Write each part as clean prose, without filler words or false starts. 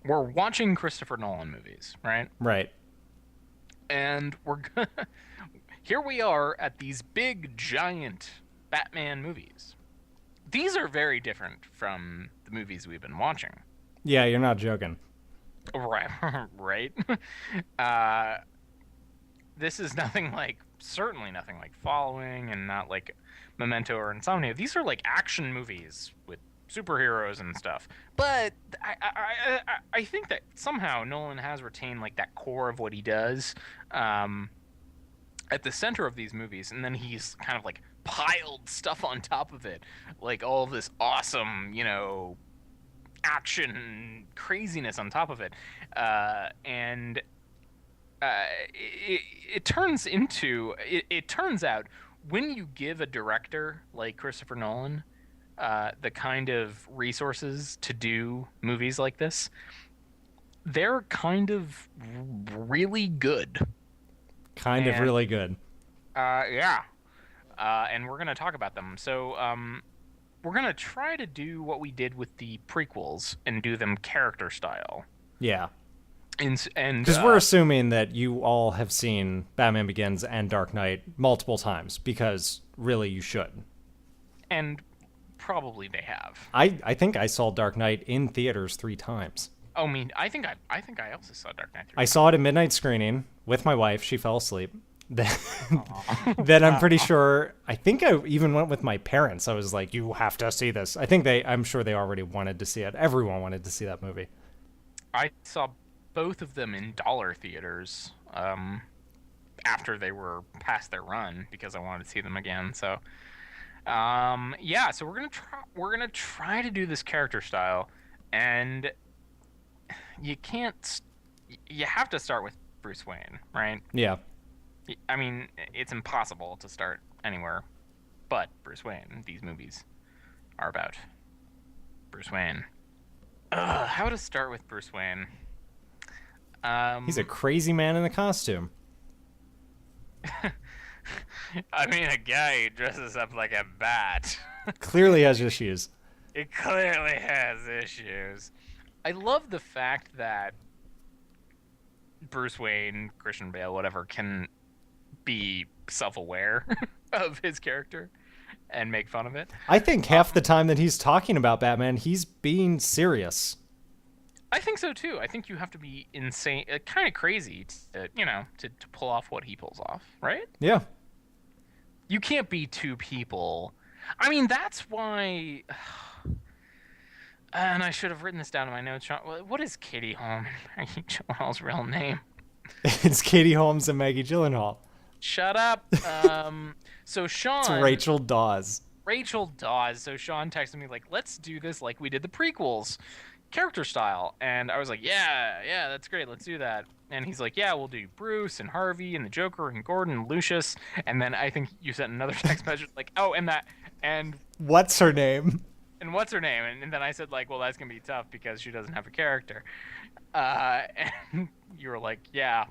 we're watching Christopher Nolan movies, right? Right. And here we are at these big giant Batman movies. These are very different from the movies we've been watching. Yeah, you're not joking. Right, right. Uh, this is nothing like, certainly nothing like Following, and not like Memento or Insomnia. These are like action movies with superheroes and stuff. But I think that somehow Nolan has retained like that core of what he does um, at the center of these movies, and then he's kind of like piled stuff on top of it, like all of this awesome, action craziness on top of it, and it turns into it turns out when you give a director like Christopher Nolan the kind of resources to do movies like this, they're kind of really good. Kind of really good. Yeah. And we're going to talk about them. So, we're going to try to do what we did with the prequels and do them character style. Yeah. And because we're assuming that you all have seen Batman Begins and Dark Knight multiple times, because really you should. And probably they have. I think I saw Dark Knight in theaters 3 times. Oh, I mean, I think I also saw Dark Knight 3 I times. saw it at midnight screening with my wife. She fell asleep. Then I'm pretty sure, I think I even went with my parents. I was like, you have to see this. I'm sure they already wanted to see it. Everyone wanted to see that movie. I saw both of them in dollar theaters after they were past their run, because I wanted to see them again. So yeah, so we're gonna try to do this character style, and you have to start with Bruce Wayne, right? Yeah. I mean, it's impossible to start anywhere but Bruce Wayne. These movies are about Bruce Wayne. How to start with Bruce Wayne? He's a crazy man in a costume. I mean, a guy who dresses up like a bat. Clearly has issues. It clearly has issues. I love the fact that Bruce Wayne, Christian Bale, whatever, can be self-aware of his character and make fun of it. I think half the time that he's talking about Batman, he's being serious. I think so too. I think you have to be insane, kind of crazy, to pull off what he pulls off, right? Yeah. You can't be two people. I mean, that's why. And I should have written this down in my notes. Sean, what is Katie Holmes and Maggie Gyllenhaal's real name? It's Katie Holmes and Maggie Gyllenhaal. Shut up. So Sean. It's Rachel Dawes. Rachel Dawes. So Sean texted me like, let's do this like we did the prequels, character style. And I was like, yeah, that's great. Let's do that. And he's like, yeah, we'll do Bruce and Harvey and the Joker and Gordon and Lucius. And then I think you sent another text message like, oh, and what's her name? And what's her name? And then I said like, well, that's gonna be tough because she doesn't have a character. And you were like, yeah,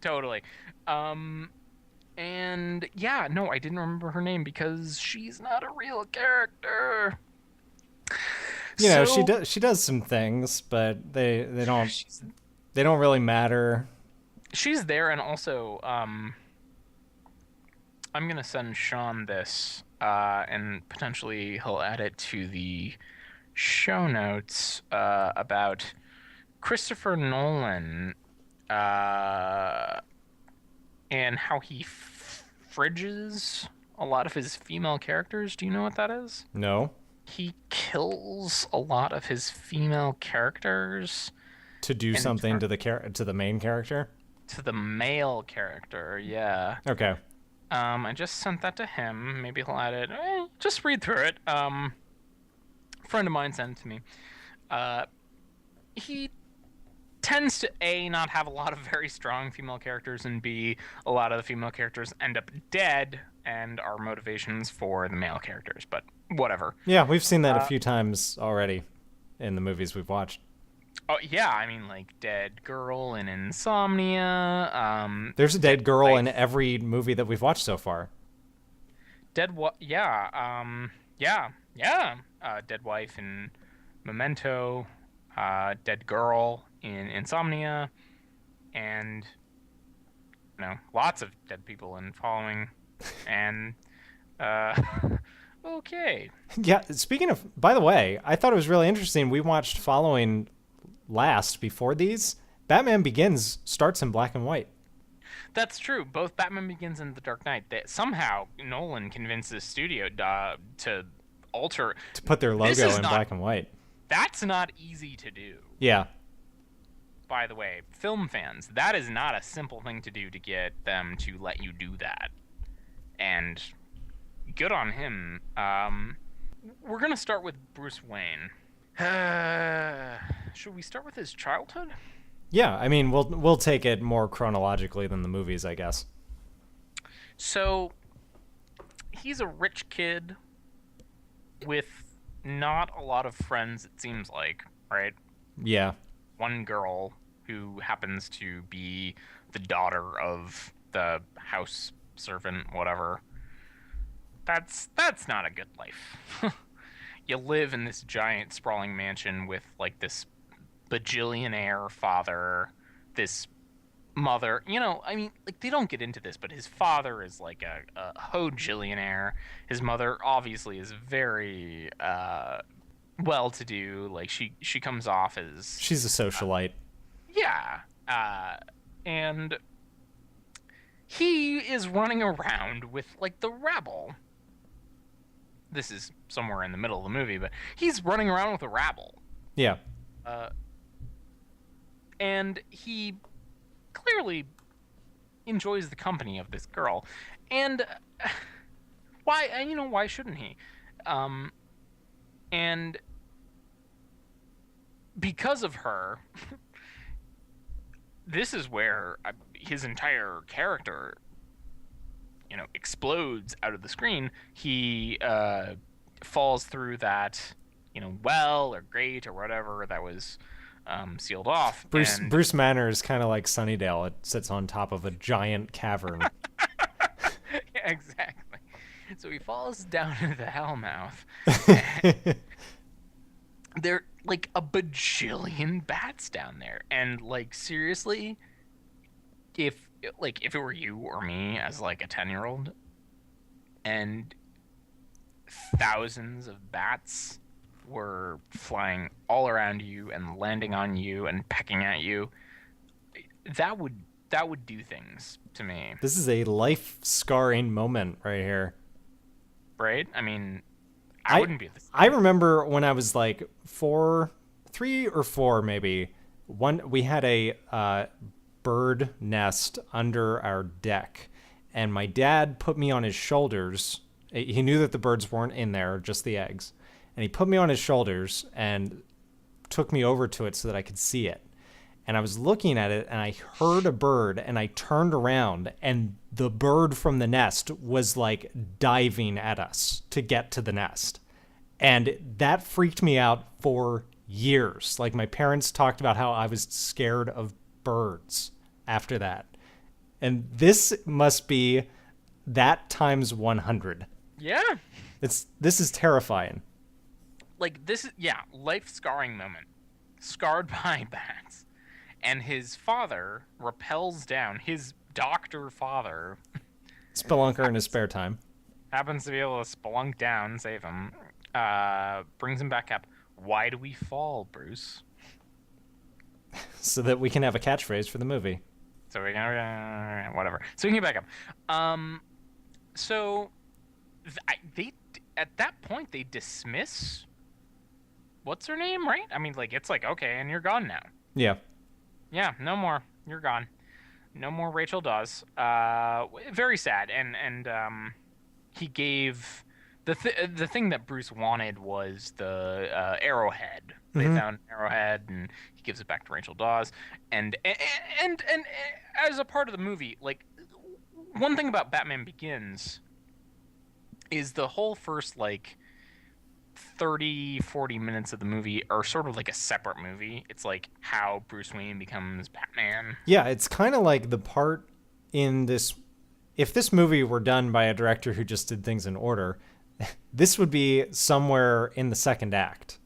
totally. And yeah, no, I didn't remember her name because she's not a real character. You know, she does some things, but they don't really matter. She's there, and also I'm gonna send Sean this, and potentially he'll add it to the show notes about Christopher Nolan and how he fridges a lot of his female characters. Do you know what that is? No. He kills a lot of his female characters to do something to the main character. To the male character, yeah. Okay. I just sent that to him. Maybe he'll add it. Just read through it. A friend of mine sent it to me. He tends to A, not have a lot of very strong female characters, and B, a lot of the female characters end up dead and are motivations for the male characters, but whatever. Yeah, we've seen that a few times already in the movies we've watched. Oh, yeah, I mean, like, Dead Girl in Insomnia. There's a dead girl in every movie that we've watched so far. Dead Wife in Memento. dead girl in Insomnia, and lots of dead people in Following, and uh, okay. Yeah, speaking of, by the way, I thought it was really interesting. We watched Following last before these. Batman Begins starts in black and white. That's true. Both Batman Begins and The Dark Knight. That somehow Nolan convinced the studio to alter. To put their logo in black and white. That's not easy to do. Yeah. By the way, film fans, that is not a simple thing to do to get them to let you do that. And good on him. We're gonna start with Bruce Wayne. Should we start with his childhood? Yeah, I mean, we'll take it more chronologically than the movies, I guess. So, he's a rich kid with not a lot of friends, it seems like, right? Yeah. One girl who happens to be the daughter of the house servant, whatever. That's not a good life. You live in this giant sprawling mansion with like this bajillionaire father, this mother. I mean, like they don't get into this, but his father is like a hojillionaire. His mother obviously is very well-to-do. Like she comes off as she's a socialite. Yeah, and he is running around with like the rabble. This is somewhere in the middle of the movie, but he's running around with a rabble. Yeah. And he clearly enjoys the company of this girl. And why shouldn't he? And because of her, this is where his entire character, explodes out of the screen. He falls through that, well or grate or whatever that was sealed off. Bruce Manor is kind of like Sunnydale. It sits on top of a giant cavern. Yeah, exactly. So he falls down into the hellmouth. There are like a bajillion bats down there, and like seriously, if it were you or me as like a 10-year-old, and thousands of bats were flying all around you and landing on you and pecking at you, that would do things to me. This is a life-scarring moment right here. Right? I mean, I wouldn't be the same. I remember when I was like 3 or 4 maybe, we had a bird nest under our deck, and my dad put me on his shoulders. He knew that the birds weren't in there, just the eggs. And he put me on his shoulders and took me over to it so that I could see it. And I was looking at it, and I heard a bird, and I turned around, and the bird from the nest was like diving at us to get to the nest. And that freaked me out for years. Like, my parents talked about how I was scared of birds after that. And this must be that times 100. Yeah. This is terrifying. Like, this is, yeah, life-scarring moment. Scarred by bats. And his father rappels down, his doctor father. Spelunker in his spare time. Happens to be able to spelunk down and save him. Brings him back up. Why do we fall, Bruce? So that we can have a catchphrase for the movie. So we can, whatever. So we can get back up. So they at that point they dismiss what's her name, right? I mean, like, it's like, okay, and you're gone now. Yeah. Yeah, no more. You're gone. No more Rachel Dawes. Very sad. And he gave the thing that Bruce wanted was the arrowhead. They found an arrowhead, and he gives it back to Rachel Dawes. And as a part of the movie, like, one thing about Batman Begins is the whole first, like, 30-40 minutes of the movie are sort of like a separate movie. It's like how Bruce Wayne becomes Batman. Yeah, it's kind of like the part in this. If this movie were done by a director who just did things in order, this would be somewhere in the second act.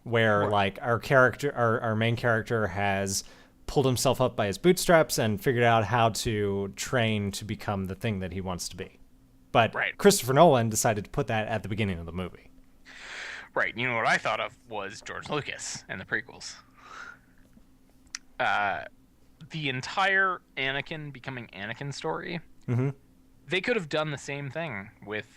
where Right. like our main character has pulled himself up by his bootstraps and figured out how to train to become the thing that he wants to be. But Right. Christopher Nolan decided to put that at the beginning of the movie. Right. You know what I thought of was George Lucas and the prequels. Uh, the entire Anakin becoming Anakin story, Mm-hmm. they could have done the same thing with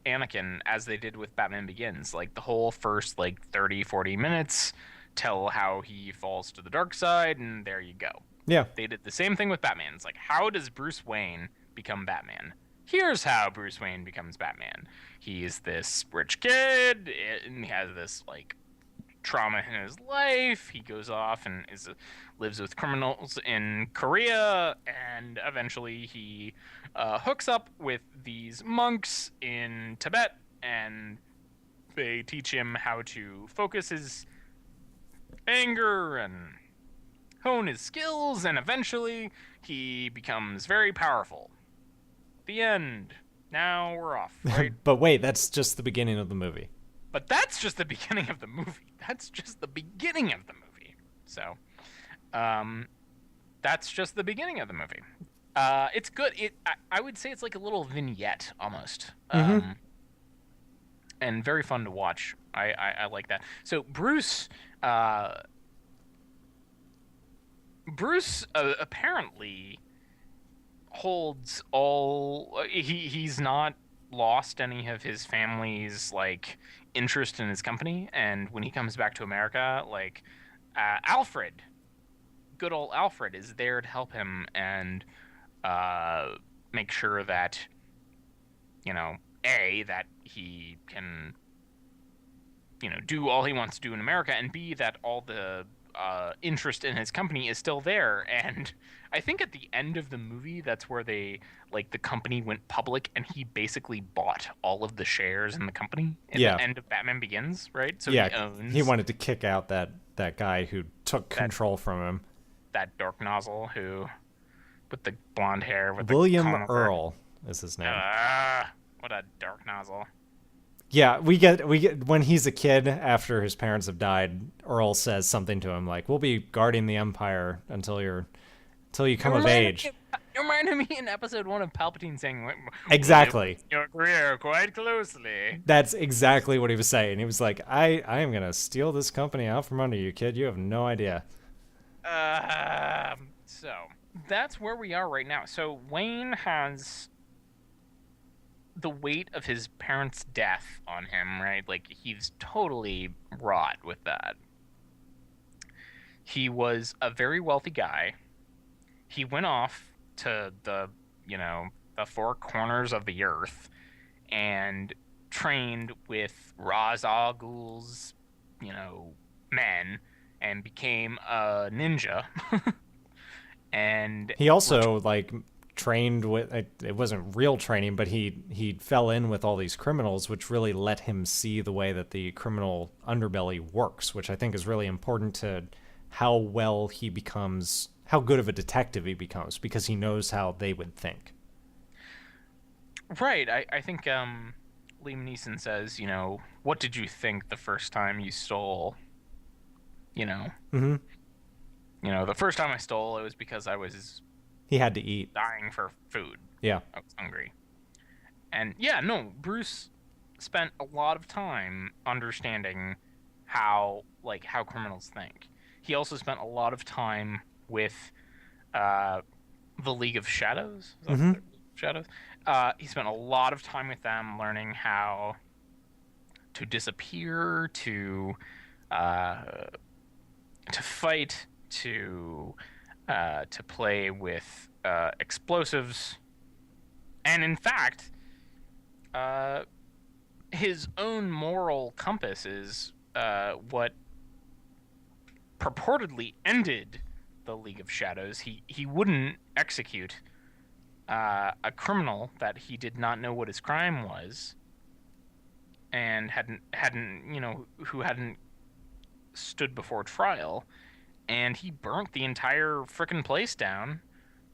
Anakin as they did with Batman Begins. Like the whole first like 30, 40 minutes tell how he falls to the dark side, and there you go. Yeah. They did the same thing with Batman. It's like, how does Bruce Wayne become Batman? Here's how Bruce Wayne becomes Batman. He's this rich kid, and he has this like trauma in his life. He goes off and lives with criminals in Korea, and eventually he hooks up with these monks in Tibet, and they teach him how to focus his anger and hone his skills, and eventually he becomes very powerful. The end. Now we're off, right? But wait, that's just the beginning of the movie. But that's just the beginning of the movie. That's just the beginning of the movie. So, that's just the beginning of the movie. It's good. I would say it's like a little vignette almost, and very fun to watch. I like that. So Bruce apparently holds all. He's not lost any of his family's like interest in his company, and when he comes back to America, like Alfred, good old Alfred, is there to help him and make sure that that he can do all he wants to do in America, and B, that all the interest in his company is still there. And I think at the end of the movie, that's where the company went public, and he basically bought all of the shares in the company at the end of Batman Begins, right? So he wanted to kick out that guy who took control from him. That dork nozzle who with the blonde hair with William the Earl is his name. What a dark nozzle. Yeah, we get when he's a kid after his parents have died, Earl says something to him like, "We'll be guarding the Empire until you come of age." It reminded me in episode 1 of Palpatine saying, exactly, your career quite closely. That's exactly what he was saying. He was like, I am gonna steal this company out from under you, kid. You have no idea. So that's where we are right now. So Wayne has the weight of his parents' death on him, right? Like, he's totally wrought with that. He was a very wealthy guy. He went off to the four corners of the earth and trained with Ra's al Ghul's, men, and became a ninja. And he also trained with, it wasn't real training, but he fell in with all these criminals, which really let him see the way that the criminal underbelly works, which I think is really important to how well he becomes, how good of a detective he becomes, because he knows how they would think. Right. I think Liam Neeson says, what did you think the first time you stole? Mm-hmm. The first time I stole, it was because I was he had to eat, dying for food. Yeah. I was hungry. And Bruce spent a lot of time understanding how criminals think. He also spent a lot of time with the League of Shadows. Mm-hmm. Shadows. He spent a lot of time with them, learning how to disappear, to fight, to play with explosives, and in fact, his own moral compass is what purportedly ended the League of Shadows. He wouldn't execute a criminal that he did not know what his crime was, and who hadn't stood before trial. And he burnt the entire frickin' place down.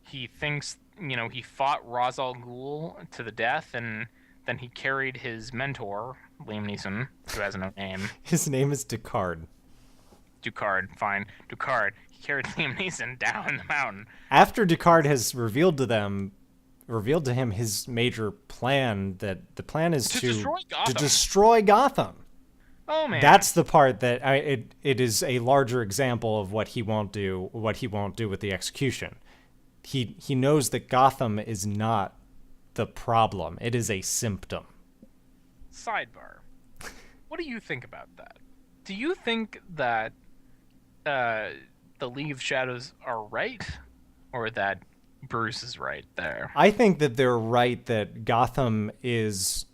He thinks, he fought Ra's al Ghul to the death, and then he carried his mentor, Liam Neeson, who has no name. His name is Descartes. Ducard, fine. Ducard, he carried Liam Neeson down the mountain. After Ducard has revealed to him his major plan, that the plan is To to destroy Gotham. destroy Gotham. Oh, man. That's the part that it is a larger example of what he won't do with the execution. He knows that Gotham is not the problem. It is a symptom. Sidebar. What do you think about that? Do you think that the League of Shadows are right, or that Bruce is right there? I think that they're right that Gotham is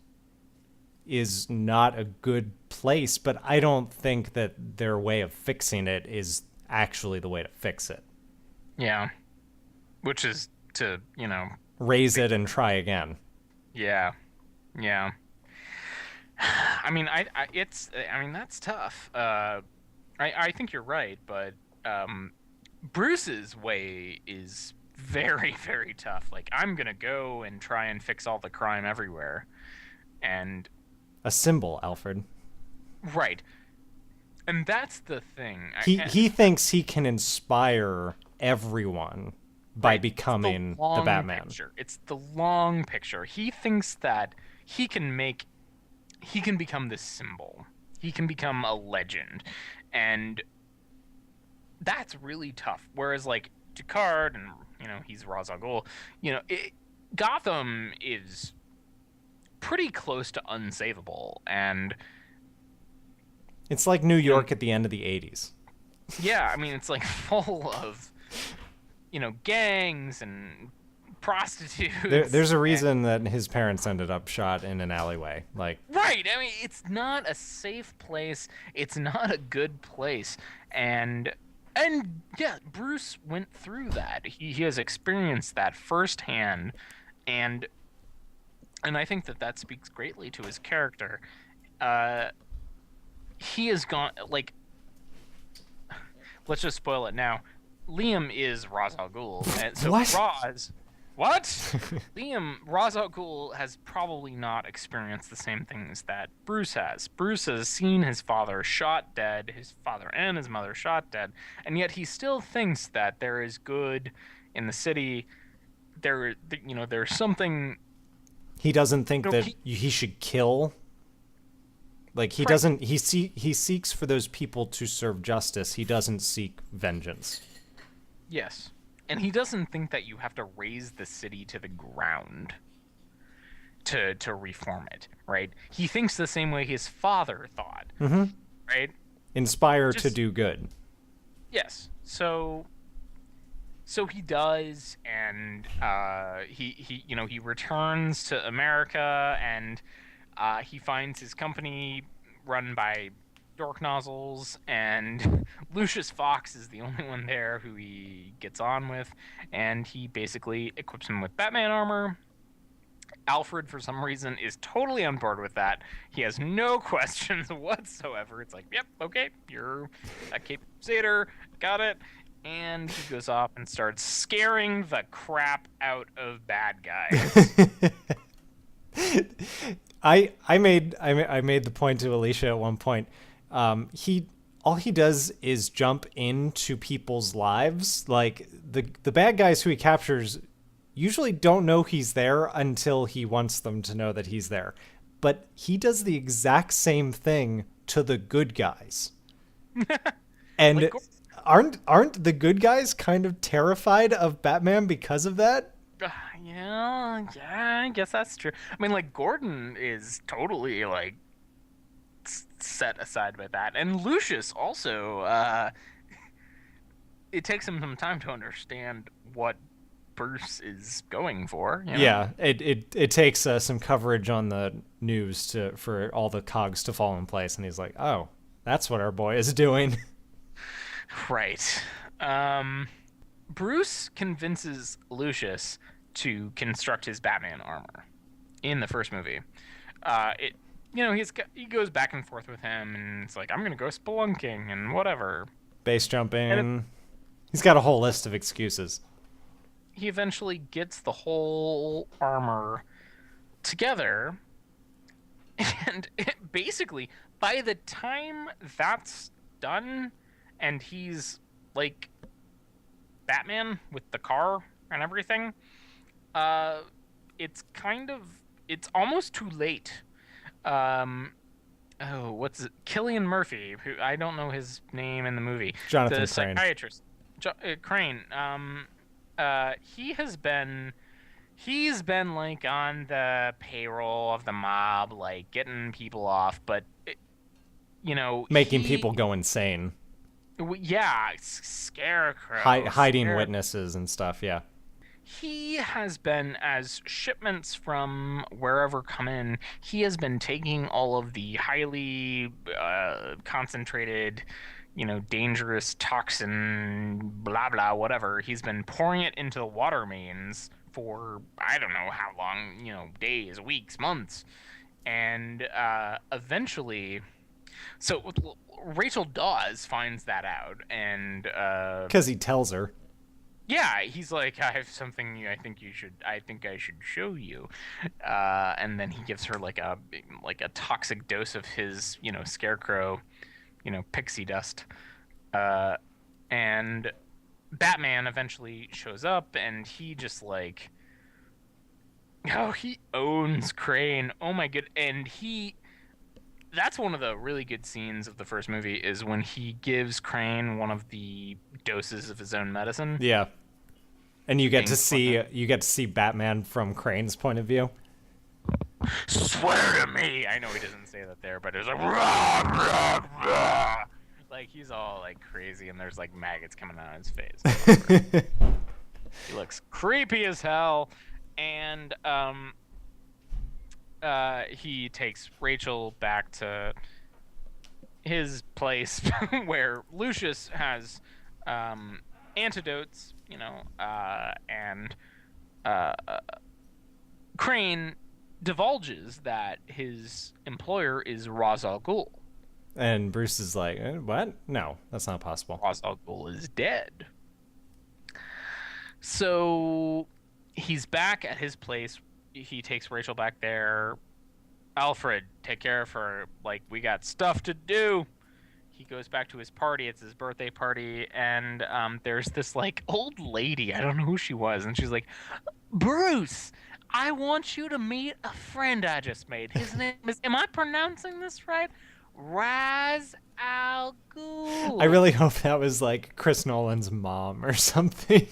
not a good place, but I don't think that their way of fixing it is actually the way to fix it. Yeah. Which is to, Raise it and try again. yeah. Yeah. I mean, that's tough. I think you're right, but Bruce's way is very, very tough. Like, I'm gonna go and try and fix all the crime everywhere, and A symbol, Alfred. right, and that's the thing. He thinks he can inspire everyone by Right, becoming it's the the Batman. Picture. It's the long picture. He thinks that he can become this symbol. He can become a legend, and that's really tough. Whereas like Ducard, and he's Ra's al Ghul. Gotham is pretty close to unsavable, and It's like New York at the end of the 80s. yeah, I mean it's like full of gangs and prostitutes. There's a reason that his parents ended up shot in an alleyway. Like, Right. I mean, it's not a safe place. It's not a good place. And yeah, Bruce went through that. He has experienced that firsthand, and I think that speaks greatly to his character. He has gone like, let's just spoil it now. Liam is Ra's al Ghul, and so What? What? Ra's al Ghul has probably not experienced the same things that Bruce has. Bruce has seen his father shot dead, his father and his mother shot dead, and yet he still thinks that there is good in the city. There's something. he doesn't think that he- he should kill. Like, he Right. doesn't. He seeks for those people to serve justice. He doesn't seek vengeance. Yes. And he doesn't think that you have to raise the city to the ground to reform it, right? He thinks the same way his father thought, right? Inspire to Just- do good. Yes. So he does, and he returns to America, and he finds his company run by dork nozzles, and Lucius Fox is the only one there who he gets on with, and he basically equips him with Batman armor. Alfred, for some reason, is totally on board with that. He has no questions whatsoever. It's like, yep, okay, you're a Cape Crusader, got it. And he goes off and starts scaring the crap out of bad guys. I made the point to Alicia at one point. All he does is jump into people's lives. Like, the bad guys who he captures usually don't know he's there until he wants them to know that he's there. But he does the exact same thing to the good guys. And Like, aren't the good guys kind of terrified of Batman because of that? yeah, I guess that's true. I mean, like, Gordon is totally, like, set aside by that. And Lucius also, it takes him some time to understand what Bruce is going for. Yeah, it takes some coverage on the news for all the cogs to fall in place, and he's like, oh, that's what our boy is doing. Right. Bruce convinces Lucius to construct his Batman armor in the first movie. He goes back and forth with him, and it's like, I'm gonna go spelunking and whatever. Base jumping. He's got a whole list of excuses. He eventually gets the whole armor together, and basically, by the time that's done, and he's like Batman with the car and everything. Uh, it's kind of it's almost too late. Um, oh, what's it? Killian Murphy, who I don't know his name in the movie, the Jonathan Crane. psychiatrist, Crane. He has been he's been like on the payroll of the mob, like getting people off, but Making people go insane. yeah, Scarecrow, Hiding witnesses and stuff, yeah. he has been, as shipments from wherever come in, he has been taking all of the highly concentrated, dangerous toxin, blah blah, whatever. He's been pouring it into the water mains for I don't know how long, days, weeks, months, and eventually, so Rachel Dawes finds that out, and Because he tells her. yeah, he's like, I have something I think I should show you. And then he gives her like a toxic dose of his, scarecrow, pixie dust. And Batman eventually shows up and he just like, oh, he owns Crane. Oh my good. And that's one of the really good scenes of the first movie is when he gives Crane one of the doses of his own medicine. Yeah. And you get to see Batman from Crane's point of view. Swear to me. I know he doesn't say that there, but it's like rah, rah, rah. Like he's all like crazy and there's like maggots coming out of his face. He looks creepy as hell. And he takes Rachel back to his place where Lucius has antidotes, and Crane divulges that his employer is Ra's al Ghul. And Bruce is like, what? No, that's not possible. Ra's al Ghul is dead. So he's back at his place. He takes Rachel back there. Alfred, take care of her. Like, we got stuff to do. He goes back to his party. It's his birthday party. And there's this, like, old lady. I don't know who she was. And she's like, Bruce, I want you to meet a friend I just made. His name is, am I pronouncing this right? Raz Al Ghul. I really hope that was, like, Chris Nolan's mom or something.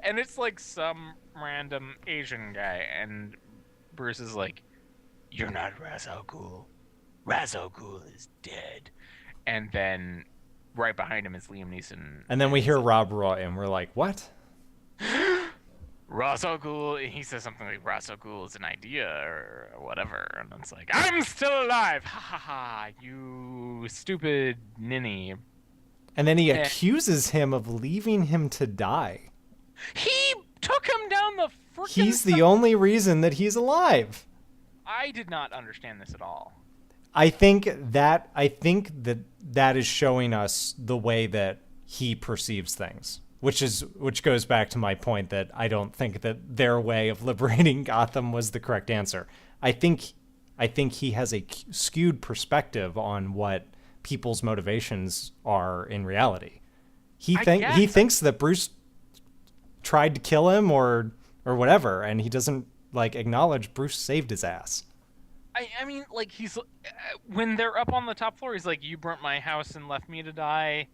And it's, like, some random Asian guy. And Bruce is like, you're not Raz Al Ghul. Raz Al Ghul is dead. And then right behind him is Liam Neeson. And then we hear Rob Roy, and we're like, what? Ra's al Ghul, he says something like Ra's al Ghul is an idea or whatever, and it's like, I'm still alive, ha ha ha, you stupid ninny. And then he accuses him of leaving him to die. He took him down the freaking. He's the only reason that he's alive. I did not understand this at all. I think that is showing us the way that he perceives things. Which goes back to my point that I don't think that their way of liberating Gotham was the correct answer. I think he has a skewed perspective on what people's motivations are in reality. He thinks that Bruce tried to kill him or whatever, and he doesn't like acknowledge Bruce saved his ass. I mean, like, he's when they're up on the top floor, he's like, you burnt my house and left me to die.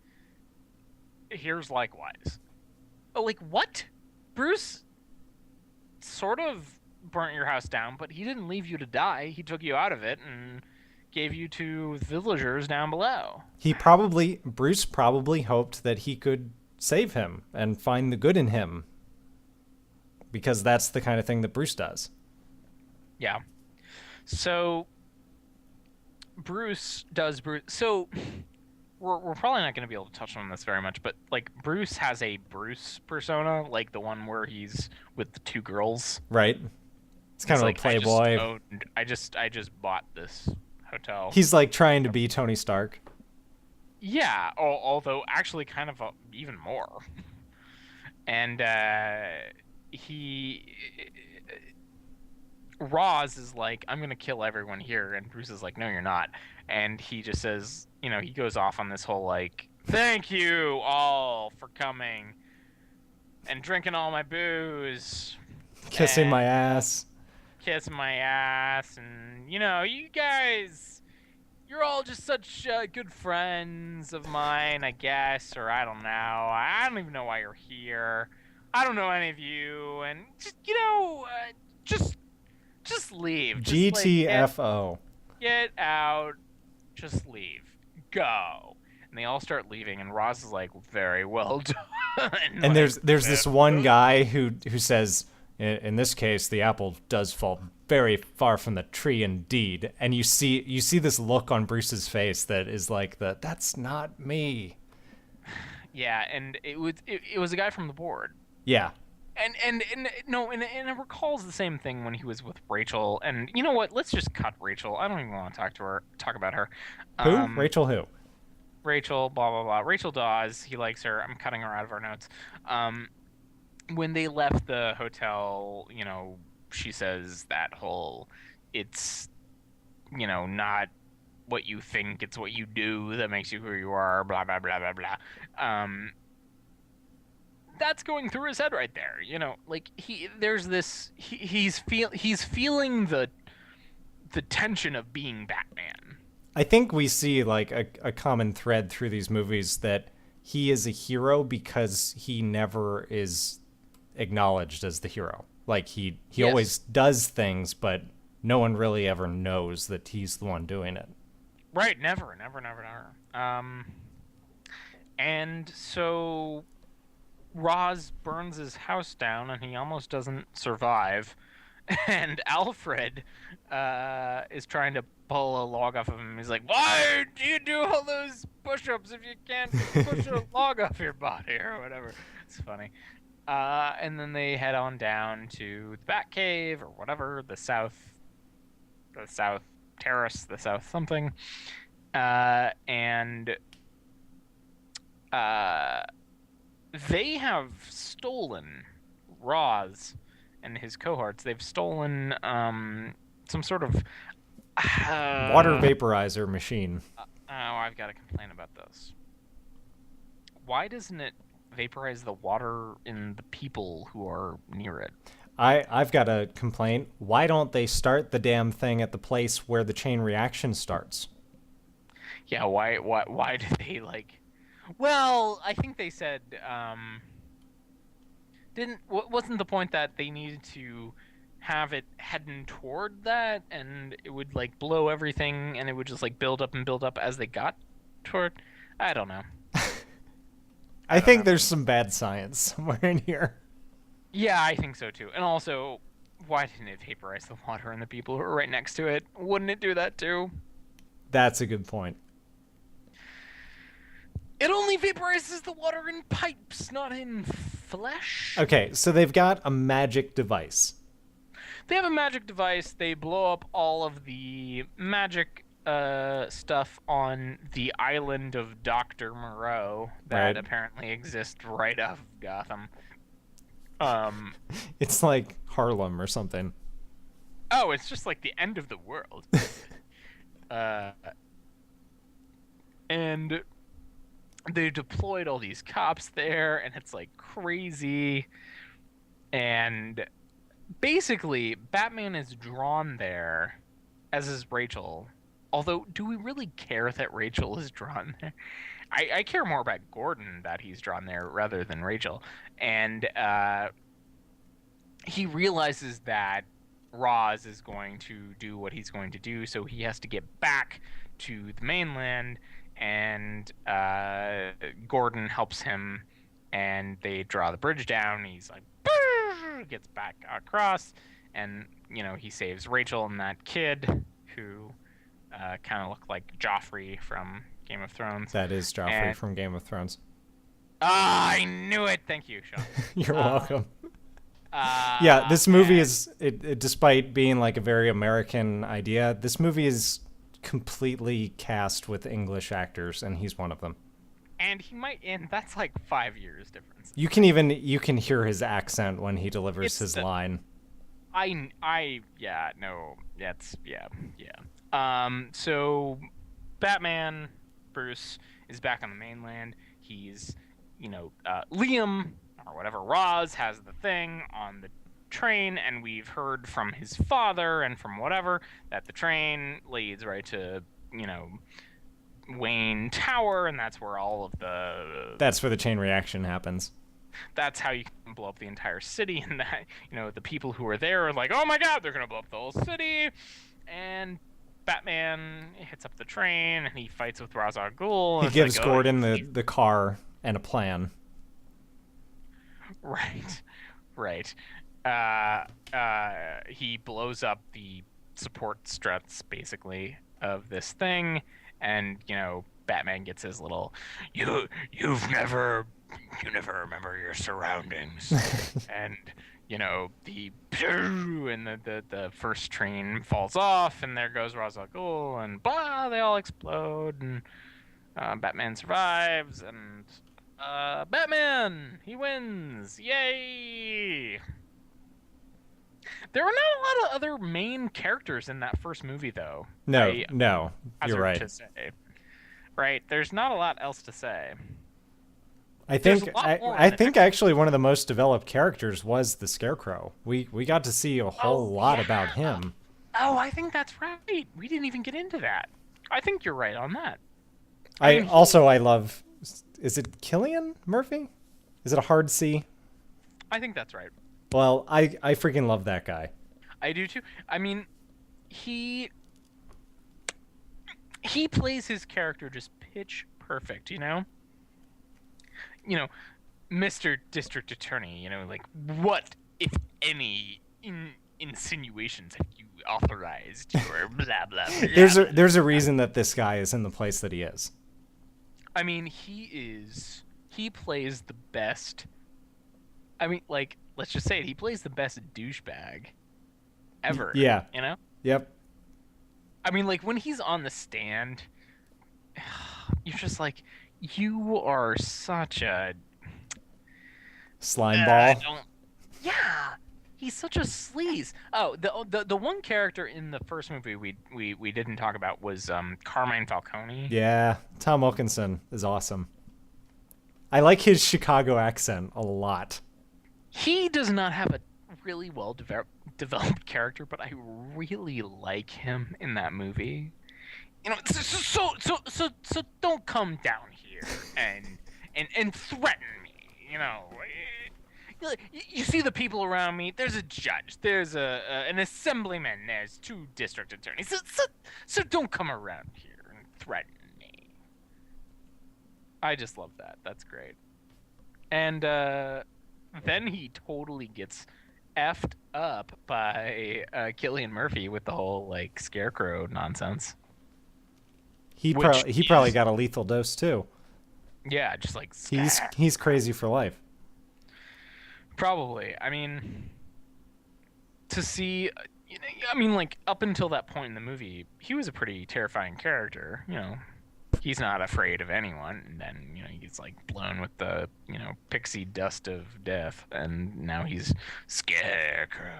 Here's likewise. Oh, like, what? Bruce sort of burnt your house down, but he didn't leave you to die. He took you out of it and gave you to villagers down below. Bruce probably hoped that he could save him and find the good in him, because that's the kind of thing that Bruce does. Yeah. So Bruce does Bruce. So we're probably not going to be able to touch on this very much, but like Bruce has a Bruce persona, like the one where he's with the two girls. Right. It's kind of like a playboy. I just bought this hotel. He's like trying to be Tony Stark. Yeah, although actually kind of even more. And Roz is like, I'm going to kill everyone here. And Bruce is like, no, you're not. And he just says, he goes off on this whole, like, Thank you all for coming and drinking all my booze Kissing my and ass. kissing my ass. And, you guys, you're all just such good friends of mine, I guess, or I don't know. I don't even know why you're here. I don't know any of you. And just, just leave. Just like GTFO. get out. Just leave. Go. And they all start leaving, and Roz is like, very well done. And Like, there's this one guy who says, in this case, the apple does fall very far from the tree indeed. And you see this look on Bruce's face that is like that's not me. yeah, and it was a guy from the board. Yeah. And no, and it recalls the same thing when he was with Rachel. And you know what? Let's just cut Rachel. I don't even want to talk about her. Who? Rachel who? Rachel, blah blah blah. Rachel Dawes. He likes her. I'm cutting her out of our notes. When they left the hotel, she says that whole, it's, not what you think, it's what you do that makes you who you are. Blah blah blah blah blah. That's going through his head right there. Like he's feeling the tension of being Batman. I think we see like a common thread through these movies that he is a hero because he never is acknowledged as the hero. Like he Yes. always does things, but no one really ever knows that he's the one doing it. Right, never. And so Roz burns his house down, and he almost doesn't survive. And Alfred is trying to pull a log off of him. He's like, "Why do you do all those push-ups if you can't push a log off your body or whatever?" It's funny. And then they head on down to the Batcave or whatever, the south terrace, the south something, and they have stolen Roz and his cohorts. They've stolen some sort of Water vaporizer machine. I've got to complain about this. Why doesn't it vaporize the water in the people who are near it? I've got a complaint. Why don't they start the damn thing at the place where the chain reaction starts? Yeah, why do they like? Well, I think they said wasn't the point that they needed to have it heading toward that, and it would like blow everything, and it would just like build up as they got toward. I don't know. I think there's some bad science somewhere in here. Yeah, I think so too. And also, why didn't it vaporize the water and the people who are right next to it? Wouldn't it do that too? That's a good point. It only vaporizes the water in pipes, not in flesh. Okay, so they've got a magic device. They have a magic device. They blow up all of the magic stuff on the island of Dr. Moreau that Right. apparently exists right off of Gotham. It's like Harlem or something. Oh, it's just like the end of the world. And they deployed all these cops there, and it's like crazy. And basically, Batman is drawn there, as is Rachel. Although, do we really care that Rachel is drawn there? I care more about Gordon that he's drawn there rather than Rachel. And he realizes that Roz is going to do what he's going to do, so he has to get back to the mainland, and Gordon helps him, and they draw the bridge down. He's like, gets back across, and he saves Rachel and that kid who kind of looked like Joffrey from Game of Thrones. That is Joffrey from Game of Thrones. I knew it. Thank you, Sean. You're welcome. Yeah, this movie is, despite being like a very American idea, this movie is completely cast with English actors, and he's one of them. And that's like 5 years difference. You can hear his accent when he delivers his line. So Batman, Bruce, is back on the mainland. He's, Liam or whatever, Roz has the thing on the train, and we've heard from his father and from whatever that the train leads right to, Wayne Tower, and that's where all of That's where the chain reaction happens. that's how you can blow up the entire city, and that, the people who are there are like, oh my god, they're gonna blow up the whole city. And Batman hits up the train and he fights with Ra's al Ghul. He And gives like, Gordon the car and a plan. Right, right. He blows up the support struts basically of this thing, and Batman gets his little you never remember your surroundings. And the and the first train falls off, and there goes Ra's al Ghul, and blah, they all explode, and Batman survives, and Batman, he wins, yay! There were not a lot of other main characters in that first movie, though. No, you're right. To say. Right, there's not a lot else to say. I think actually one of the most developed characters was the Scarecrow. We got to see a whole lot about him. Oh, I think that's right. We didn't even get into that. I think you're right on that. I love. Is it Cillian Murphy? Is it a hard C? I think that's right. Well, I freaking love that guy. I do too. I mean, he plays his character just pitch perfect, Mr. District Attorney, like, what, if any, insinuations have you authorized, or blah, blah, blah. There's a reason that this guy is in the place that he is. I mean, he plays the best, I mean, like, let's just say it, he plays the best douchebag ever. Yeah. Yep. I mean, like, when he's on the stand, you're just like, you are such a slime ball. Yeah, he's such a sleaze. Oh, the one character in the first movie we didn't talk about was Carmine Falcone. Yeah, Tom Wilkinson is awesome. I like his Chicago accent a lot. He does not have a really well developed character, but I really like him in that movie. So don't come down here and threaten me. You see the people around me. There's a judge. There's an assemblyman. There's 2 district attorneys. So don't come around here and threaten me. I just love that. That's great. And then he totally gets effed up by Cillian Murphy with the whole like Scarecrow nonsense. He probably got a lethal dose too. Yeah, just like he's crazy for life. Probably. I mean, to see, like up until that point in the movie, he was a pretty terrifying character. He's not afraid of anyone, and then he gets like blown with the pixie dust of death, and now he's Scarecrow.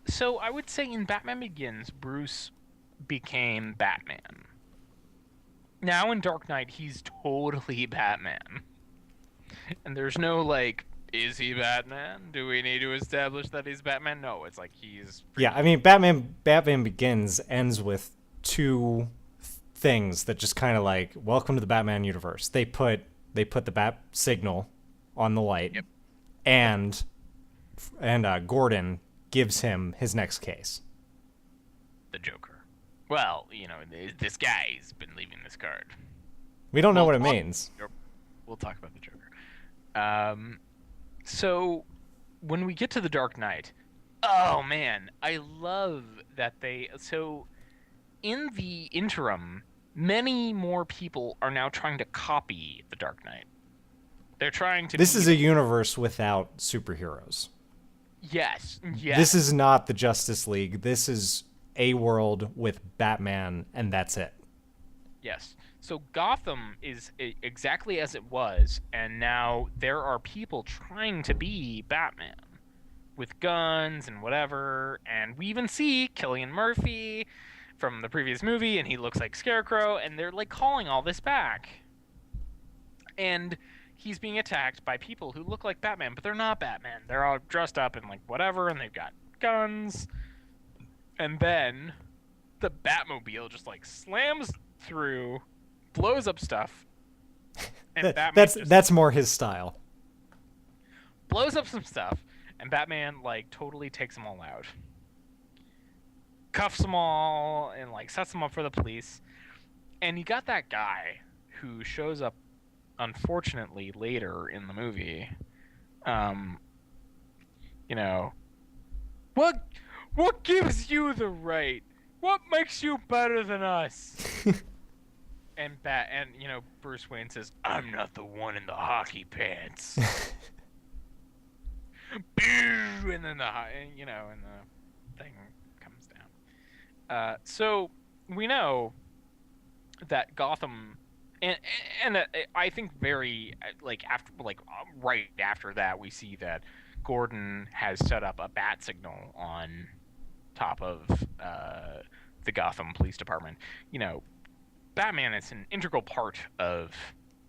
So I would say in Batman Begins, Bruce became Batman. Now in Dark Knight, he's totally Batman. And there's no like, is he Batman? Do we need to establish that he's Batman? No, it's like he's... Yeah, I mean, Batman Begins ends with 2 things that just kind of like, welcome to the Batman universe. They put the bat signal on the light, yep. and Gordon gives him his next case. The Joker. Well, this guy's been leaving this card. We don't know what it means. We'll talk about the Joker. So when we get to the Dark Knight, oh man, I love that so in the interim, many more people are now trying to copy the Dark Knight. They're trying to... This is a universe without superheroes. Yes. This is not the Justice League. This is a world with Batman, and that's it. Yes. So Gotham is exactly as it was, and now there are people trying to be Batman. with guns and whatever. And we even see Cillian Murphy from the previous movie, and he looks like Scarecrow, and they're like calling all this back. And he's being attacked by people who look like Batman, but they're not Batman. They're all dressed up in like whatever, and they've got guns. And then the Batmobile just like slams through, blows up stuff, and Batman that's more his style. blows up some stuff, and Batman like totally takes them all out, cuffs them all, and like sets them up for the police. And you got that guy who shows up, unfortunately, later in the movie. Um, you know, what gives you the right? What makes you better than us? And Bruce Wayne says, "I'm not the one in the hockey pants." Boo! And then and the thing comes down. So we know that Gotham, and I think very like after right after that we see that Gordon has set up a bat signal on top of the Gotham Police Department. Batman is an integral part of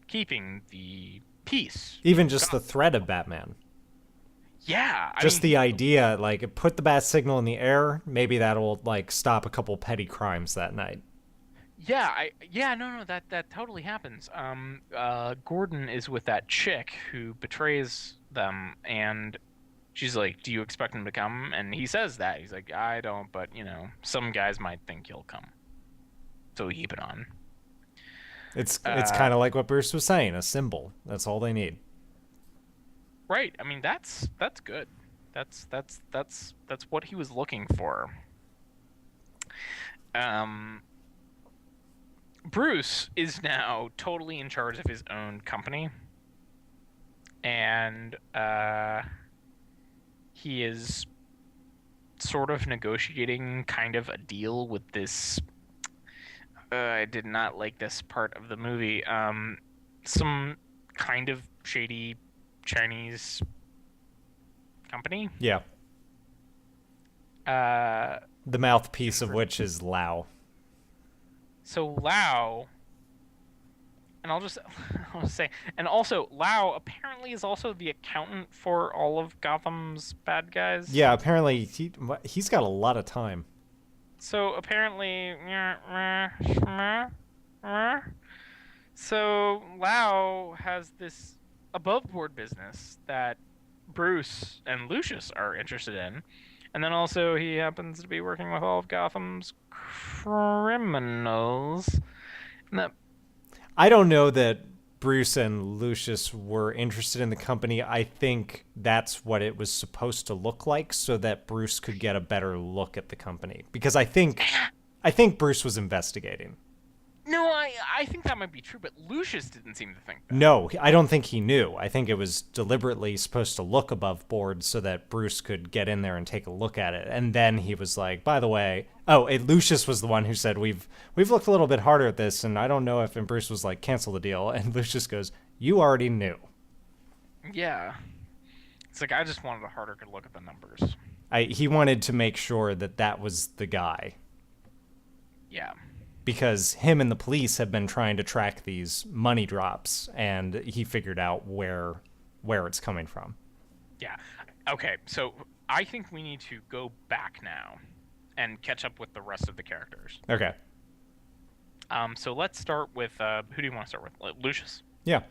keeping the peace. Even just the threat of Batman. Yeah. The idea, like, put the bat signal in the air, maybe that'll, like, stop a couple petty crimes that night. No, that totally happens. Gordon is with that chick who betrays them, and she's like, "Do you expect him to come?" And he says that. He's like, "I don't, but, some guys might think he'll come. So we keep it on." It's kind of like what Bruce was saying, a symbol. That's all they need. Right. I mean, that's good. That's what he was looking for. Bruce is now totally in charge of his own company, and he is sort of negotiating kind of a deal with this. I did not like this part of the movie. Some kind of shady Chinese company. Yeah. The mouthpiece of which is Lao. So Lao, and I'll just say, and also Lao apparently is also the accountant for all of Gotham's bad guys. Yeah, apparently he's got a lot of time. So apparently, so Lao has this above-board business that Bruce and Lucius are interested in. And then also he happens to be working with all of Gotham's criminals. I don't know that Bruce and Lucius were interested in the company. I think that's what it was supposed to look like so that Bruce could get a better look at the company. Because I think Bruce was investigating. No, I think that might be true, but Lucius didn't seem to think that. No, I don't think he knew. I think it was deliberately supposed to look above board so that Bruce could get in there and take a look at it. And then he was like, by the way, Lucius was the one who said, we've looked a little bit harder at this, and I don't know if, and Bruce was like, cancel the deal. And Lucius goes, you already knew. Yeah. It's like, I just wanted a harder good look at the numbers. He wanted to make sure that was the guy. Yeah. Because him and the police have been trying to track these money drops, and he figured out where it's coming from. Yeah. Okay, so I think we need to go back now and catch up with the rest of the characters. Okay. So let's start with, who do you want to start with? Lucius? Yeah.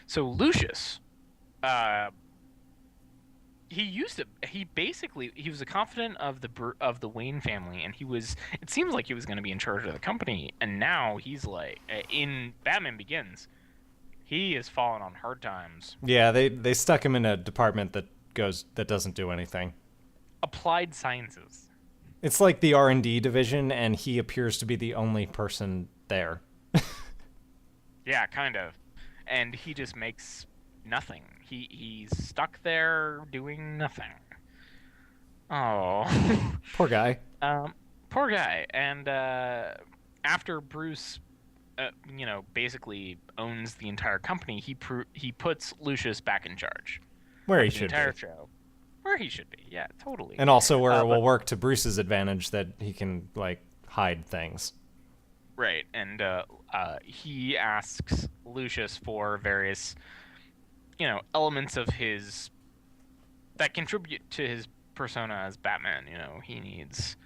So Lucius, he was a confidant of the Wayne family, and it seems like he was going to be in charge of the company, and now he's like, in Batman Begins, he has fallen on hard times. Yeah, they stuck him in a department that doesn't do anything. Applied Sciences. It's like the R&D division, and he appears to be the only person there. Yeah, kind of. And he just makes nothing. He's stuck there doing nothing. Oh. Poor guy. Poor guy. And after Bruce, basically owns the entire company, he puts Lucius back in charge. Where he the should entire be. show. Where he should be. Yeah, totally. And also where it But will work to Bruce's advantage that he can, like, hide things. right, and he asks Lucius for various, elements of his that contribute to his persona as Batman. He needs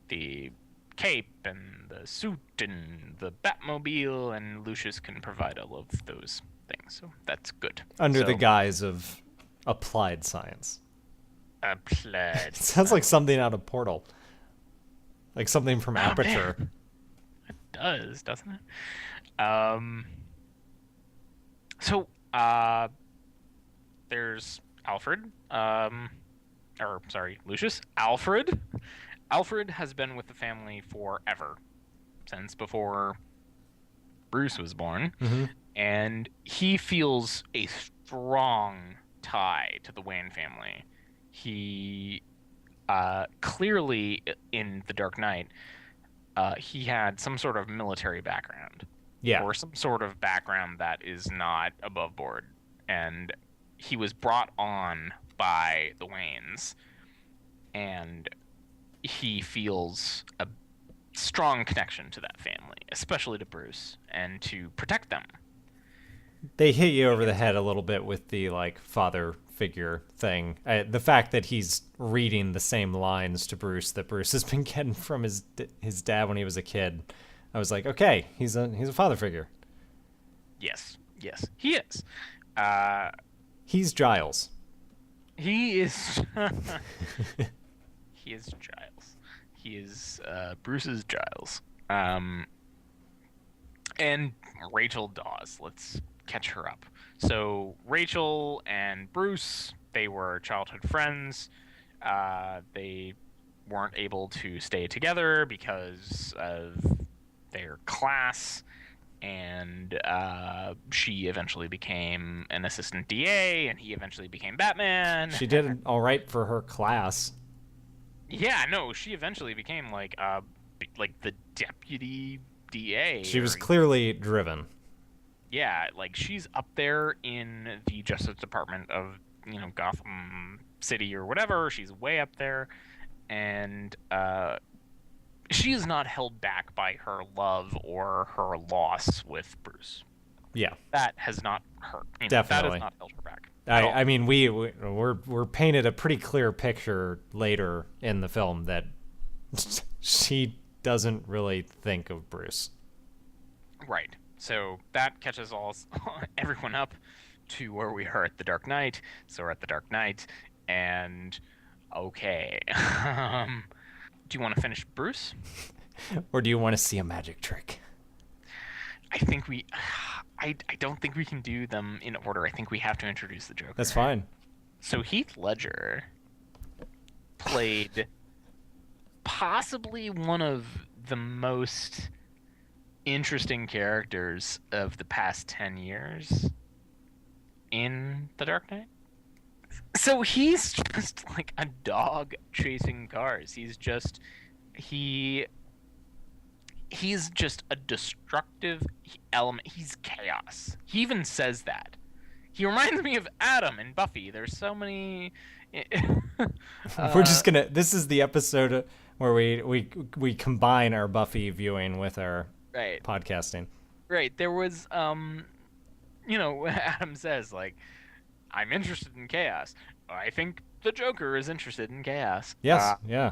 the cape and the suit and the Batmobile, and Lucius can provide all of those things. So that's good. Under So, the guise of applied science. applied. It sounds like something out of Portal. Like something from Aperture. Man. It does, doesn't it? So there's Alfred. Lucius. Alfred. Alfred has been with the family forever, since before Bruce was born, and he feels a strong tie to the Wayne family. He clearly, in The Dark Knight, he had some sort of military background, Yeah. or some sort of background that is not above board, and he was brought on by the Waynes, and he feels a strong connection to that family, especially to Bruce, and to protect them. They hit you over the head a little bit with the, like, father figure thing. The fact that he's reading the same lines to Bruce that Bruce has been getting from his dad when he was a kid. I was like, okay, he's a father figure. Yes, he is. He's Giles. He is. He is Giles. He is Bruce's Giles. And Rachel Dawes. Let's catch her up. So Rachel and Bruce, they were childhood friends. They weren't able to stay together because of their class, and she eventually became an assistant DA, and he eventually became Batman. She did all right for her class. Yeah, no, she eventually became like the deputy DA. She was clearly driven. Yeah, like she's up there in the Justice Department of, Gotham City or whatever. She's way up there, and she is not held back by her love or her loss with Bruce. Yeah, that has not hurt. Definitely, that has not held her back. I mean, we're painted a pretty clear picture later in the film that she doesn't really think of Bruce. Right. So that catches everyone up to where we are at the Dark Knight. So we're at the Dark Knight, and okay. Do you want to finish Bruce? Or do you want to see a magic trick? I don't think we can do them in order. I think we have to introduce the Joker. That's fine. So Heath Ledger played possibly one of the most interesting characters of the past 10 years in The Dark Knight. So he's just like a dog chasing cars. He's just a destructive element. He's chaos. He even says that. He reminds me of Adam in Buffy. There's so many. We're just gonna. This is the episode where we combine our Buffy viewing with our podcasting. Right. There was Adam says, like, I'm interested in chaos. I think the Joker is interested in chaos. Yes. Yeah.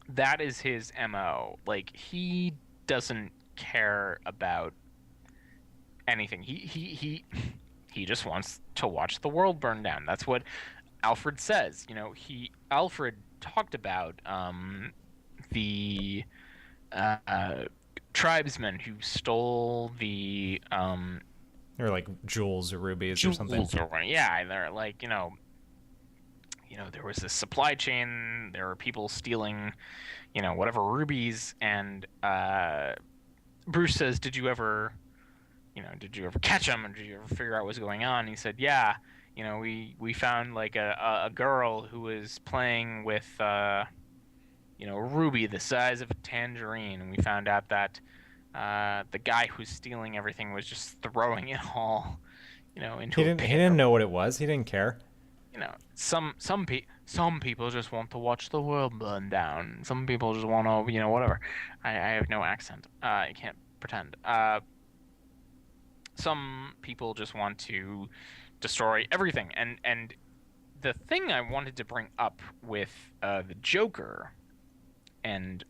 That is his MO. Like, he doesn't care about anything. He just wants to watch the world burn down. That's what Alfred says. Alfred talked about the tribesmen who stole the or like jewels or rubies or something. Yeah, they're like, there was this supply chain. There were people stealing, whatever rubies. And Bruce says, "Did you ever catch them? And did you ever figure out what's going on?" And he said, "Yeah, we found like a girl who was playing with a ruby the size of a tangerine, and we found out that the guy who's stealing everything was just throwing it all, into a pit." He didn't know what it was. He didn't care. some people just want to watch the world burn down. Some people just want to, whatever. I have no accent. I can't pretend. Some people just want to destroy everything. And the thing I wanted to bring up with the Joker and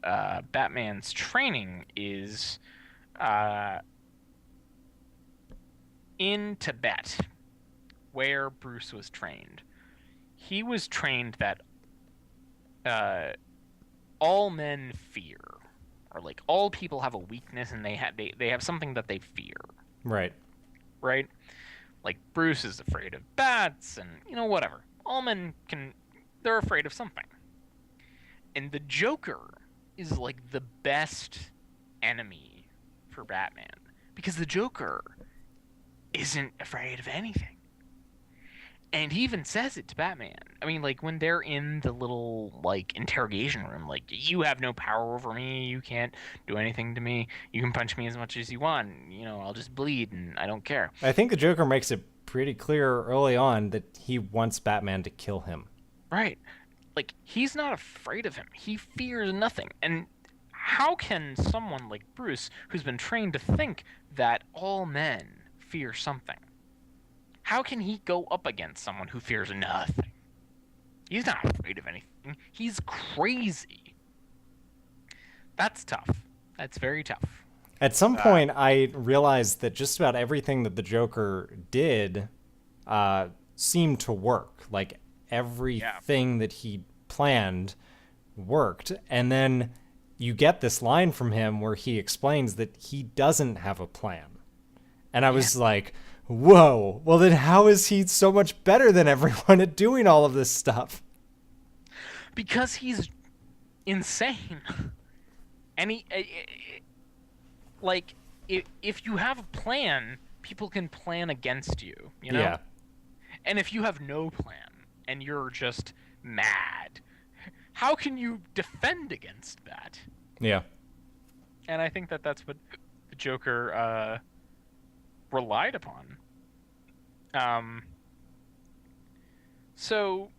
Batman's training is uh, in Tibet, where Bruce was trained. He was trained that uh, all men fear, or like all people have a weakness, and they have something that they fear, Right. right? Like Bruce is afraid of bats, and whatever. All men they're afraid of something. And the Joker is like the best enemy for Batman because the Joker isn't afraid of anything. And he even says it to Batman. I mean, like, when they're in the little, like, interrogation room, like, you have no power over me, you can't do anything to me, you can punch me as much as you want, I'll just bleed, and I don't care. I think the Joker makes it pretty clear early on that he wants Batman to kill him. Right. Like, he's not afraid of him. He fears nothing. And how can someone like Bruce, who's been trained to think that all men fear something, how can he go up against someone who fears nothing? He's not afraid of anything. He's crazy. That's tough. That's very tough. At some point, I realized that just about everything that the Joker did seemed to work. Like, everything that he planned worked. And then you get this line from him where he explains that he doesn't have a plan. And I was like, whoa, well then how is he so much better than everyone at doing all of this stuff? Because he's insane. And like, if you have a plan, people can plan against you, Yeah. And if you have no plan and you're just mad, how can you defend against that? Yeah. And I think that that's what the Joker relied upon. So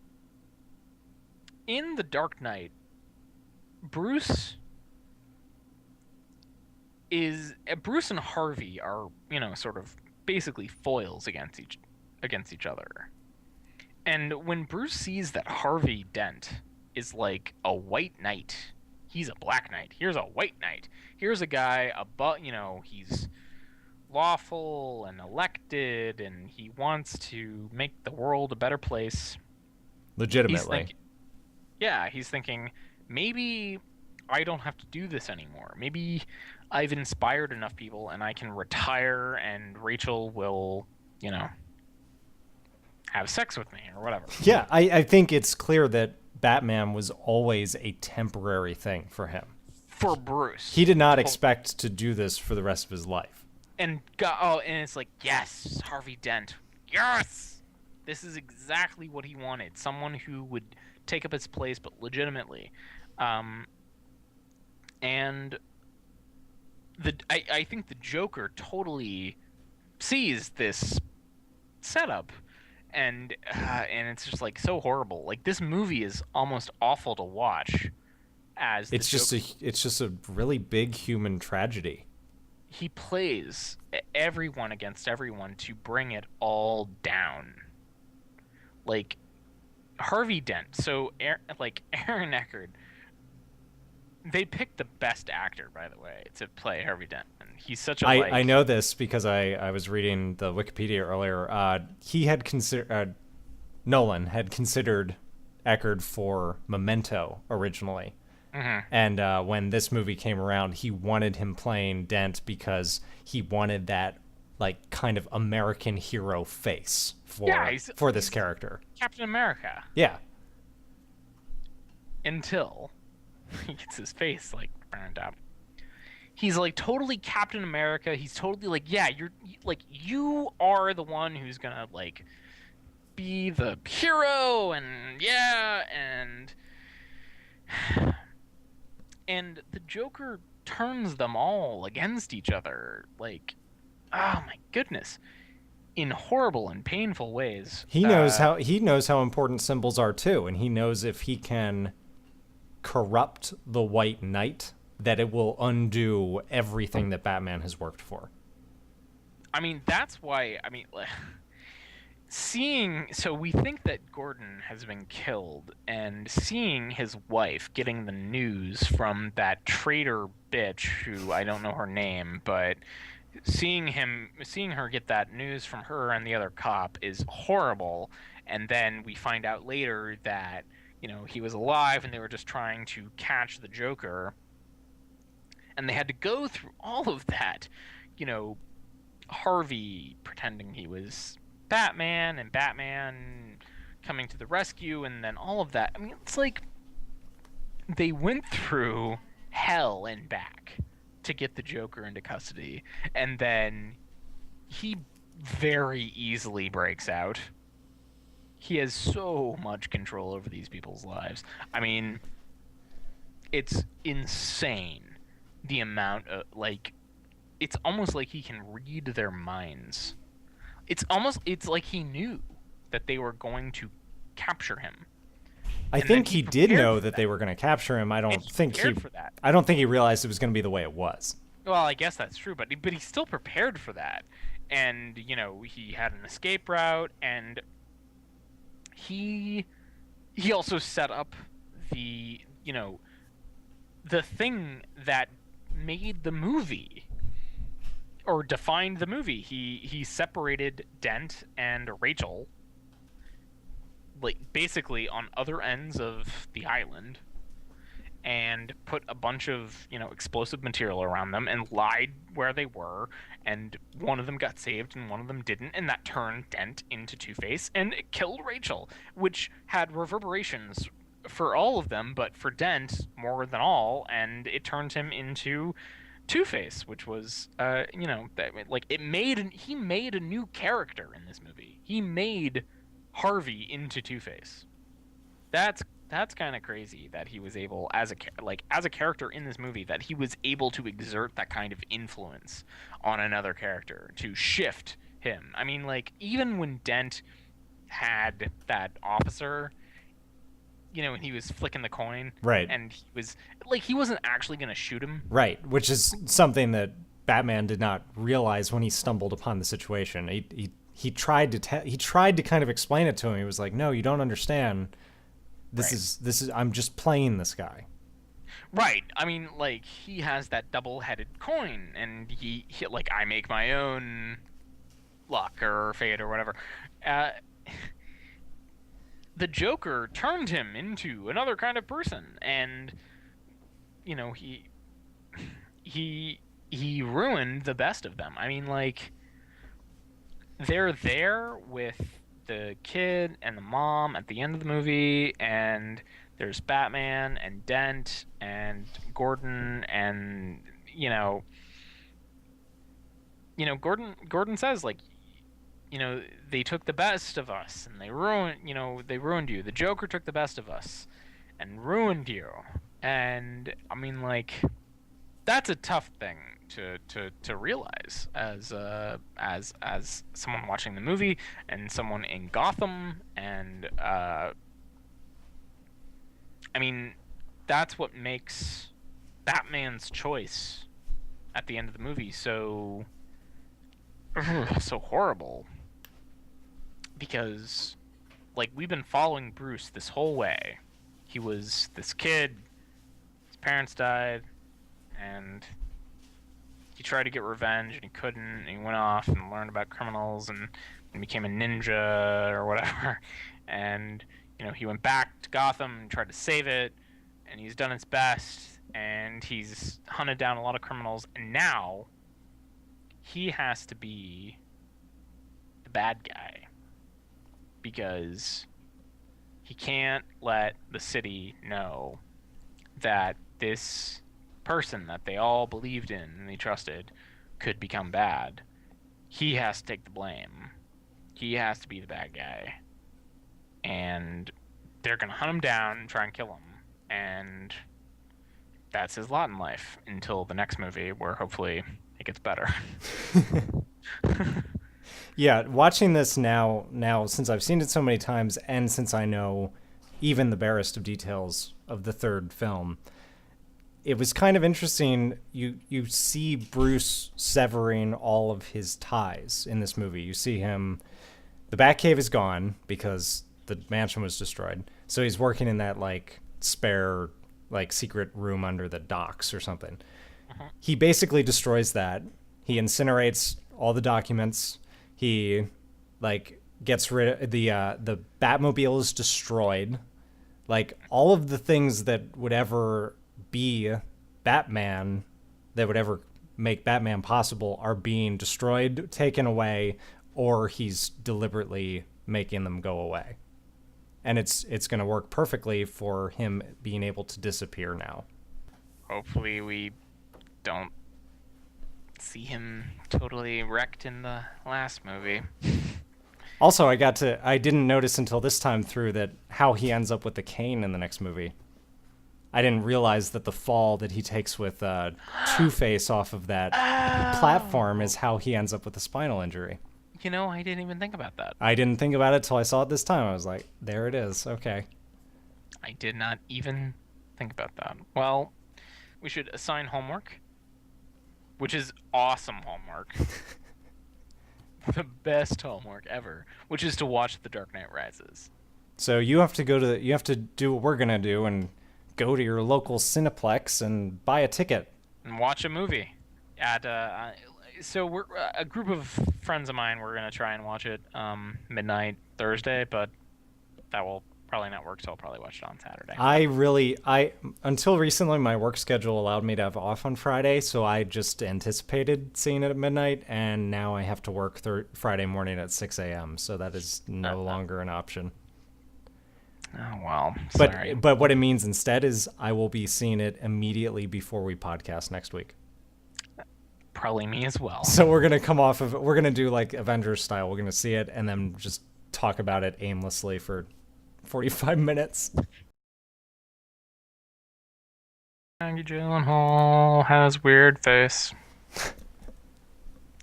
in The Dark Knight, Bruce and Harvey are, sort of basically foils against each other. And when Bruce sees that Harvey Dent is like a white knight, he's a black knight. Here's a white knight. Here's a guy above, he's lawful and elected, and he wants to make the world a better place. Legitimately. He's thinking, maybe I don't have to do this anymore. Maybe I've inspired enough people and I can retire and Rachel will, have sex with me or whatever. Yeah, I think it's clear that Batman was always a temporary thing for him. For Bruce. He did not expect to do this for the rest of his life. And it's like, yes, Harvey Dent. Yes! This is exactly what he wanted. Someone who would take up his place, but legitimately. And I think the Joker totally sees this setup, and it's just like so horrible. Like, this movie is almost awful to watch. It's just a really big human tragedy. He plays everyone against everyone to bring it all down. Like, Harvey Dent. So, Aaron Eckhart, they picked the best actor, by the way, to play Harvey Dent. And he's such a I know this because I was reading the Wikipedia earlier. He had Nolan had considered Eckhart for Memento originally. Mm-hmm. And when this movie came around, he wanted him playing Dent because he wanted that, like, kind of American hero face for this character. Captain America. Yeah. Until he gets his face, like, burned up. He's, like, totally Captain America. He's totally, like, yeah, you are the one who's gonna, like, be the hero, and, yeah, and the Joker turns them all against each other. Like, oh my goodness. in horrible and painful ways. He knows how important symbols are too, and he knows if he can corrupt the White Knight, that it will undo everything that Batman has worked for. I mean, that's why. I mean, so we think that Gordon has been killed, and seeing his wife getting the news from that traitor bitch who I don't know her name, but seeing her get that news from her and the other cop is horrible. And then we find out later that he was alive and they were just trying to catch the Joker, and they had to go through all of that. you know Harvey pretending he was Batman, and Batman coming to the rescue, and then all of that. I mean, it's like they went through hell and back to get the Joker into custody, and then he very easily breaks out. He has so much control over these people's lives. I mean, it's insane the amount of, like, it's almost like he can read their minds. It's like he knew that they were going to capture him. I think he did know that they were going to capture him. I don't think he realized it was going to be the way it was. Well, I guess that's true, but he's still prepared for that. And he had an escape route, and he also set up the thing that made the movie, or defined the movie. He separated Dent and Rachel, like, basically on other ends of the island, and put a bunch of explosive material around them, and lied where they were, and one of them got saved and one of them didn't, and that turned Dent into Two-Face, and it killed Rachel, which had reverberations for all of them, but for Dent more than all, and it turned him into Two-Face, which was he made a new character in this movie. He made Harvey into Two-Face. That's kind of crazy that he was able, as a character in this movie, that he was able to exert that kind of influence on another character to shift him. I mean, like, even when Dent had that officer, and he was flicking the coin, right, and he wasn't actually going to shoot him, right, which is something that Batman did not realize when he stumbled upon the situation. He tried to kind of explain it to him. He was like, "No, you don't understand. This is I'm just playing this guy." Right. I mean, like, he has that double-headed coin, and he like, I make my own luck or fate or whatever. The Joker turned him into another kind of person, and he ruined the best of them. I mean, like, they're there with the kid and the mom at the end of the movie, and there's Batman and Dent and Gordon, and Gordon says, like, they took the best of us and they ruined you. The Joker took the best of us and ruined you. And I mean, like, that's a tough thing to realize as someone watching the movie and someone in Gotham. And I mean, that's what makes Batman's choice at the end of the movie so horrible. Because, like, we've been following Bruce this whole way. He was this kid, his parents died, and he tried to get revenge, and he couldn't, and he went off and learned about criminals, and became a ninja or whatever. And he went back to Gotham and tried to save it, and he's done his best, and he's hunted down a lot of criminals, and now he has to be the bad guy, because he can't let the city know that this person that they all believed in and they trusted could become bad. He has to take the blame. He has to be the bad guy. And they're going to hunt him down and try and kill him. And that's his lot in life until the next movie, where hopefully it gets better. Yeah, watching this now since I've seen it so many times, and since I know even the barest of details of the third film, it was kind of interesting. You see Bruce severing all of his ties in this movie. You see him. The Batcave is gone because the mansion was destroyed. So he's working in that like spare like secret room under the docks or something. He basically destroys that. He incinerates all the documents. He like gets rid of the Batmobile is destroyed. Like all of the things that would ever be Batman, that would ever make Batman possible, are being destroyed, taken away, or he's deliberately making them go away. And it's going to work perfectly for him being able to disappear now. Hopefully, we don't see him totally wrecked in the last movie. Also, I didn't notice until this time through that how he ends up with the cane in the next movie. I didn't realize that the fall that he takes with Two-Face off of that platform is how he ends up with a spinal injury. You know, I didn't even think about that. I didn't think about it till I saw it this time. I was like, there it is. Okay. I did not even think about that. Well, we should assign homework, which is awesome homework. The best homework ever, which is to watch The Dark Knight Rises. So you have to you have to do what we're gonna do and go to your local Cineplex and buy a ticket and watch a movie. So we're a group of friends of mine. We're gonna try and watch it midnight Thursday, but that will probably not work. So I'll probably watch it on Saturday. I until recently my work schedule allowed me to have off on Friday, so I just anticipated seeing it at midnight, and now I have to work Friday morning at 6 a.m. So that is no longer an option. Oh well, sorry. But what it means instead is I will be seeing it immediately before we podcast next week. Probably me as well. So we're gonna come off of it. We're gonna do like Avengers style. We're gonna see it and then just talk about it aimlessly for 45 minutes. Maggie Gyllenhaal has weird face.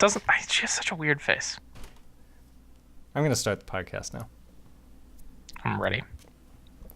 She has such a weird face. I'm gonna start the podcast now. I'm ready.